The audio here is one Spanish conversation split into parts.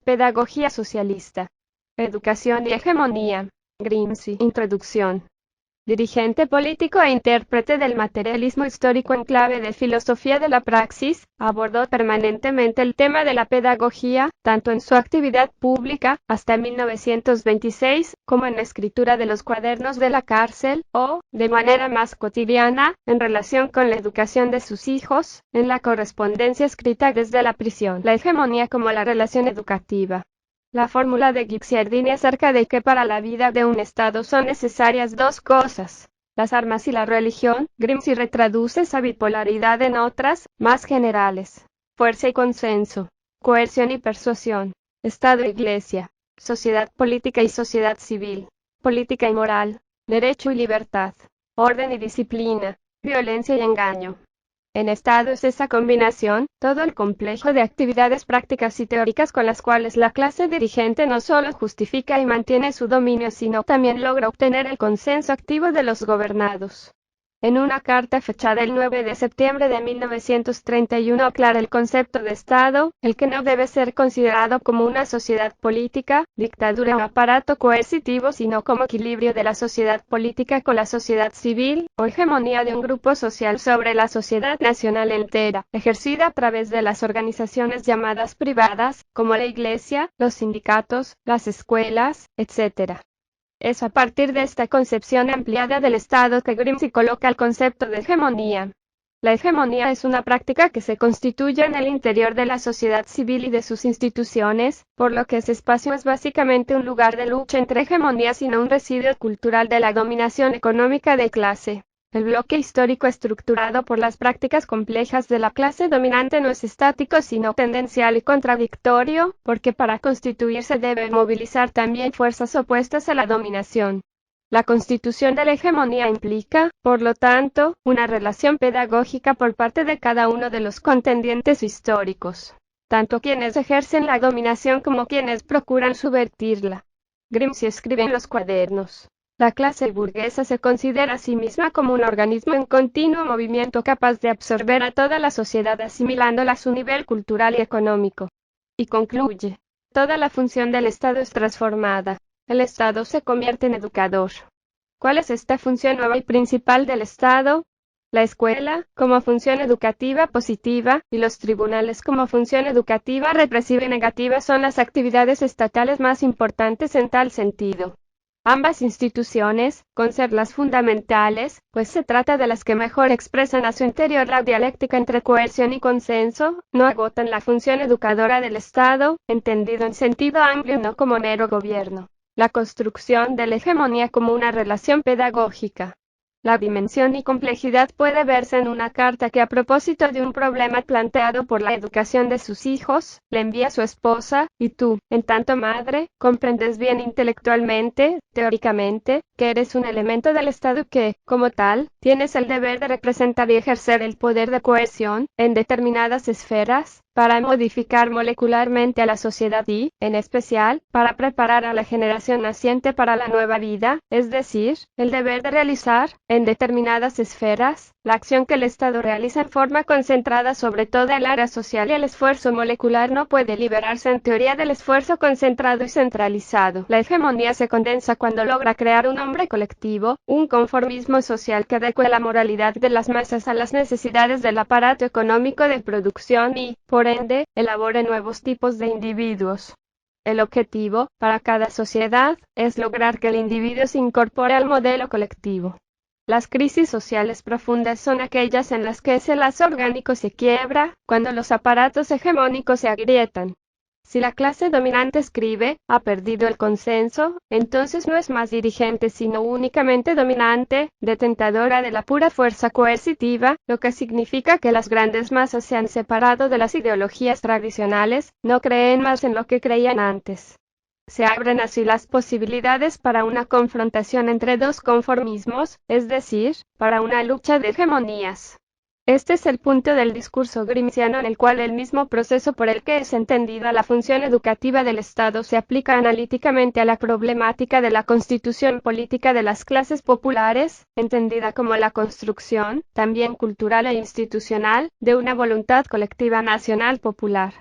Pedagogía socialista. Educación y hegemonía. Grimsci. Introducción. Dirigente político e intérprete del materialismo histórico en clave de filosofía de la praxis, abordó permanentemente el tema de la pedagogía, tanto en su actividad pública, hasta 1926, como en la escritura de los cuadernos de la cárcel, o, de manera más cotidiana, en relación con la educación de sus hijos, en la correspondencia escrita desde la prisión. La hegemonía como la relación educativa. La fórmula de Guicciardini acerca de que para la vida de un Estado son necesarias dos cosas, las armas y la religión, Grimsci retraduce esa bipolaridad en otras, más generales: fuerza y consenso, coerción y persuasión, Estado e Iglesia, sociedad política y sociedad civil, política y moral, derecho y libertad, orden y disciplina, violencia y engaño. En Estado es esa combinación, todo el complejo de actividades prácticas y teóricas con las cuales la clase dirigente no solo justifica y mantiene su dominio, sino también logra obtener el consenso activo de los gobernados. En una carta fechada el 9 de septiembre de 1931 aclara el concepto de Estado, el que no debe ser considerado como una sociedad política, dictadura o aparato coercitivo, sino como equilibrio de la sociedad política con la sociedad civil, o hegemonía de un grupo social sobre la sociedad nacional entera, ejercida a través de las organizaciones llamadas privadas, como la Iglesia, los sindicatos, las escuelas, etc. Es a partir de esta concepción ampliada del Estado que Grimsci coloca el concepto de hegemonía. La hegemonía es una práctica que se constituye en el interior de la sociedad civil y de sus instituciones, por lo que ese espacio es básicamente un lugar de lucha entre hegemonías y no un residuo cultural de la dominación económica de clase. El bloque histórico estructurado por las prácticas complejas de la clase dominante no es estático sino tendencial y contradictorio, porque para constituirse debe movilizar también fuerzas opuestas a la dominación. La constitución de la hegemonía implica, por lo tanto, una relación pedagógica por parte de cada uno de los contendientes históricos, tanto quienes ejercen la dominación como quienes procuran subvertirla. Grimsci escribe en los cuadernos: la clase burguesa se considera a sí misma como un organismo en continuo movimiento capaz de absorber a toda la sociedad asimilándola a su nivel cultural y económico. Y concluye: toda la función del Estado es transformada. El Estado se convierte en educador. ¿Cuál es esta función nueva y principal del Estado? La escuela, como función educativa positiva, y los tribunales como función educativa represiva y negativa son las actividades estatales más importantes en tal sentido. Ambas instituciones, con ser las fundamentales, pues se trata de las que mejor expresan a su interior la dialéctica entre coerción y consenso, no agotan la función educadora del Estado, entendido en sentido amplio y no como mero gobierno. La construcción de la hegemonía como una relación pedagógica. La dimensión y complejidad puede verse en una carta que, a propósito de un problema planteado por la educación de sus hijos, le envía a su esposa: y tú, en tanto madre, comprendes bien intelectualmente, teóricamente, que eres un elemento del Estado y que, como tal, tienes el deber de representar y ejercer el poder de coerción, en determinadas esferas, para modificar molecularmente a la sociedad y, en especial, para preparar a la generación naciente para la nueva vida, es decir, el deber de realizar, en determinadas esferas, la acción que el Estado realiza en forma concentrada sobre toda el área social, y el esfuerzo molecular no puede liberarse en teoría del esfuerzo concentrado y centralizado. La hegemonía se condensa cuando logra crear un hombre colectivo, un conformismo social que adecue la moralidad de las masas a las necesidades del aparato económico de producción y, por ende, elabore nuevos tipos de individuos. El objetivo, para cada sociedad, es lograr que el individuo se incorpore al modelo colectivo. Las crisis sociales profundas son aquellas en las que ese lazo orgánico se quiebra, cuando los aparatos hegemónicos se agrietan. Si la clase dominante escribe, ha perdido el consenso, entonces no es más dirigente sino únicamente dominante, detentadora de la pura fuerza coercitiva, lo que significa que las grandes masas se han separado de las ideologías tradicionales, no creen más en lo que creían antes. Se abren así las posibilidades para una confrontación entre dos conformismos, es decir, para una lucha de hegemonías. Este es el punto del discurso grimsiano en el cual el mismo proceso por el que es entendida la función educativa del Estado se aplica analíticamente a la problemática de la constitución política de las clases populares, entendida como la construcción, también cultural e institucional, de una voluntad colectiva nacional popular.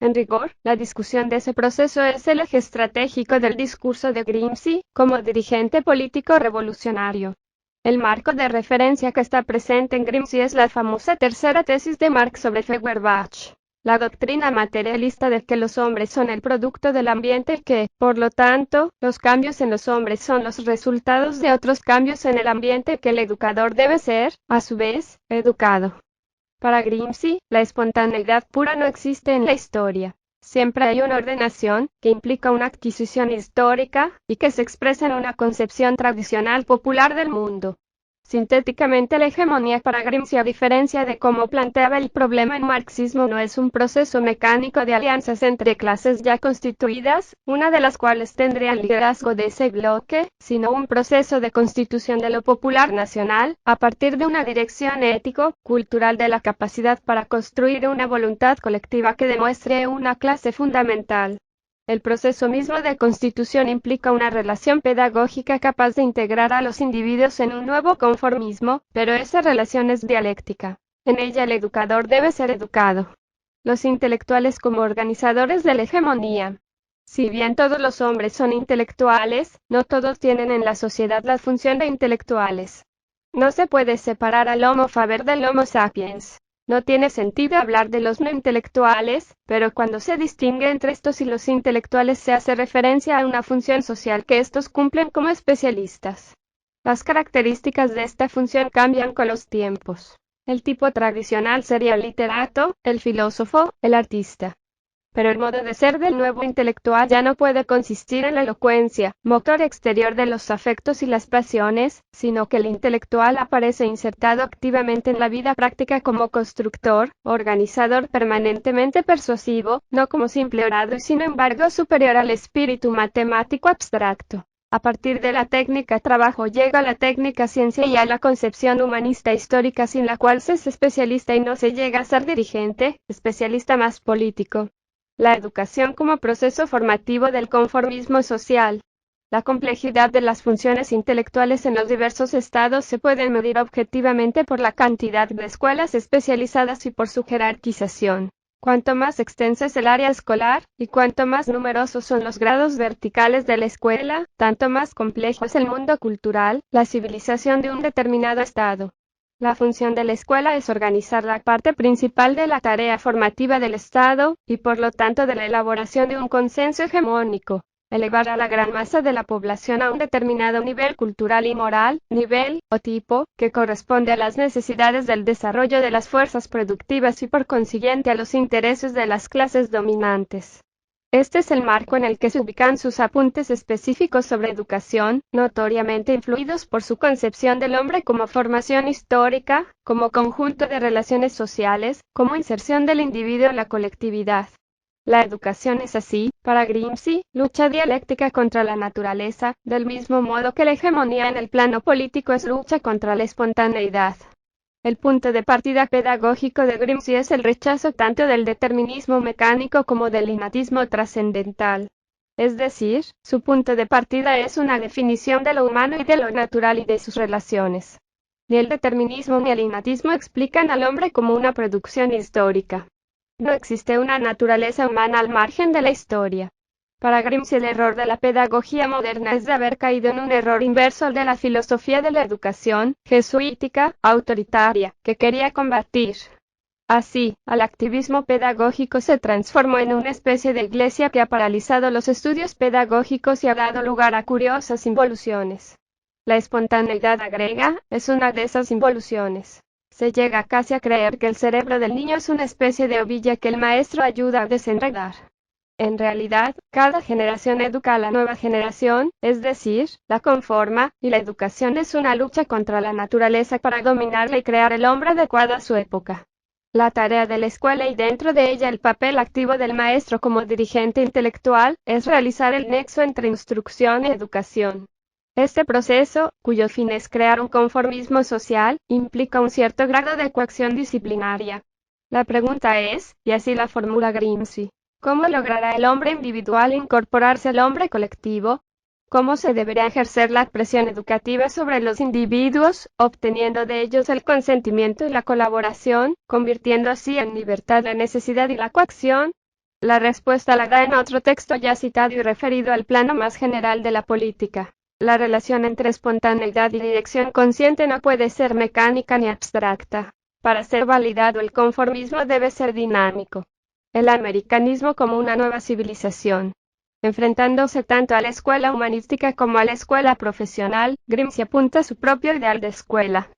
En rigor, la discusión de ese proceso es el eje estratégico del discurso de Grimsci, como dirigente político revolucionario. El marco de referencia que está presente en Grimsci es la famosa tercera tesis de Marx sobre Feuerbach, la doctrina materialista de que los hombres son el producto del ambiente y que, por lo tanto, los cambios en los hombres son los resultados de otros cambios en el ambiente y que el educador debe ser, a su vez, educado. Para Grimsci, la espontaneidad pura no existe en la historia. Siempre hay una ordenación, que implica una adquisición histórica, y que se expresa en una concepción tradicional popular del mundo. Sintéticamente, la hegemonía para Grimsci, a diferencia de cómo planteaba el problema en marxismo, no es un proceso mecánico de alianzas entre clases ya constituidas, una de las cuales tendría el liderazgo de ese bloque, sino un proceso de constitución de lo popular nacional, a partir de una dirección ético-cultural de la capacidad para construir una voluntad colectiva que demuestre una clase fundamental. El proceso mismo de constitución implica una relación pedagógica capaz de integrar a los individuos en un nuevo conformismo, pero esa relación es dialéctica. En ella el educador debe ser educado. Los intelectuales como organizadores de la hegemonía. Si bien todos los hombres son intelectuales, no todos tienen en la sociedad la función de intelectuales. No se puede separar al Homo faber del Homo sapiens. No tiene sentido hablar de los no intelectuales, pero cuando se distingue entre estos y los intelectuales se hace referencia a una función social que estos cumplen como especialistas. Las características de esta función cambian con los tiempos. El tipo tradicional sería el literato, el filósofo, el artista. Pero el modo de ser del nuevo intelectual ya no puede consistir en la elocuencia, motor exterior de los afectos y las pasiones, sino que el intelectual aparece insertado activamente en la vida práctica como constructor, organizador permanentemente persuasivo, no como simple orador y sin embargo superior al espíritu matemático abstracto. A partir de la técnica trabajo llega la técnica ciencia y a la concepción humanista histórica sin la cual se es especialista y no se llega a ser dirigente, especialista más político. La educación como proceso formativo del conformismo social. La complejidad de las funciones intelectuales en los diversos estados se puede medir objetivamente por la cantidad de escuelas especializadas y por su jerarquización. Cuanto más extensa es el área escolar, y cuanto más numerosos son los grados verticales de la escuela, tanto más complejo es el mundo cultural, la civilización de un determinado estado. La función de la escuela es organizar la parte principal de la tarea formativa del Estado, y por lo tanto de la elaboración de un consenso hegemónico, elevar a la gran masa de la población a un determinado nivel cultural y moral, nivel, o tipo, que corresponde a las necesidades del desarrollo de las fuerzas productivas y por consiguiente a los intereses de las clases dominantes. Este es el marco en el que se ubican sus apuntes específicos sobre educación, notoriamente influidos por su concepción del hombre como formación histórica, como conjunto de relaciones sociales, como inserción del individuo en la colectividad. La educación es así, para Grimsci, lucha dialéctica contra la naturaleza, del mismo modo que la hegemonía en el plano político es lucha contra la espontaneidad. El punto de partida pedagógico de Grimsci es el rechazo tanto del determinismo mecánico como del innatismo trascendental. Es decir, su punto de partida es una definición de lo humano y de lo natural y de sus relaciones. Ni el determinismo ni el innatismo explican al hombre como una producción histórica. No existe una naturaleza humana al margen de la historia. Para Grimsci el error de la pedagogía moderna es de haber caído en un error inverso al de la filosofía de la educación, jesuítica, autoritaria, que quería combatir. Así, el activismo pedagógico se transformó en una especie de iglesia que ha paralizado los estudios pedagógicos y ha dado lugar a curiosas involuciones. La espontaneidad, agrega, es una de esas involuciones. Se llega casi a creer que el cerebro del niño es una especie de ovilla que el maestro ayuda a desenredar. En realidad, cada generación educa a la nueva generación, es decir, la conforma, y la educación es una lucha contra la naturaleza para dominarla y crear el hombre adecuado a su época. La tarea de la escuela y dentro de ella el papel activo del maestro como dirigente intelectual, es realizar el nexo entre instrucción y educación. Este proceso, cuyo fin es crear un conformismo social, implica un cierto grado de coacción disciplinaria. La pregunta es, y así la formula Grimsci, ¿cómo logrará el hombre individual incorporarse al hombre colectivo? ¿Cómo se debería ejercer la presión educativa sobre los individuos, obteniendo de ellos el consentimiento y la colaboración, convirtiendo así en libertad la necesidad y la coacción? La respuesta la da en otro texto ya citado y referido al plano más general de la política. La relación entre espontaneidad y dirección consciente no puede ser mecánica ni abstracta. Para ser validado, el conformismo debe ser dinámico. El americanismo como una nueva civilización. Enfrentándose tanto a la escuela humanística como a la escuela profesional, Grimsey apunta a su propio ideal de escuela.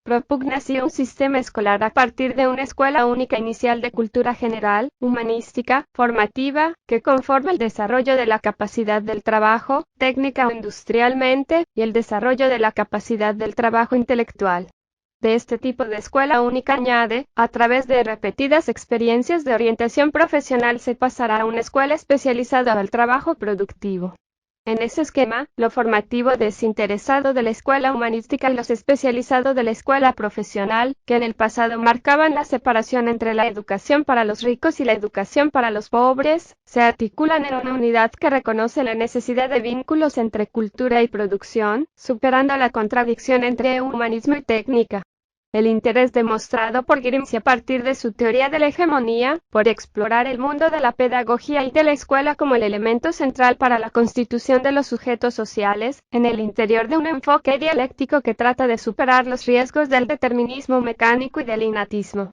Propugna así un sistema escolar a partir de una escuela única inicial de cultura general, humanística, formativa, que conforma el desarrollo de la capacidad del trabajo, técnica o industrialmente, y el desarrollo de la capacidad del trabajo intelectual. De este tipo de escuela única, añade, a través de repetidas experiencias de orientación profesional se pasará a una escuela especializada al trabajo productivo. En ese esquema, lo formativo desinteresado de la escuela humanística y los especializados de la escuela profesional, que en el pasado marcaban la separación entre la educación para los ricos y la educación para los pobres, se articulan en una unidad que reconoce la necesidad de vínculos entre cultura y producción, superando la contradicción entre humanismo y técnica. El interés demostrado por Grimsey a partir de su teoría de la hegemonía, por explorar el mundo de la pedagogía y de la escuela como el elemento central para la constitución de los sujetos sociales, en el interior de un enfoque dialéctico que trata de superar los riesgos del determinismo mecánico y del innatismo.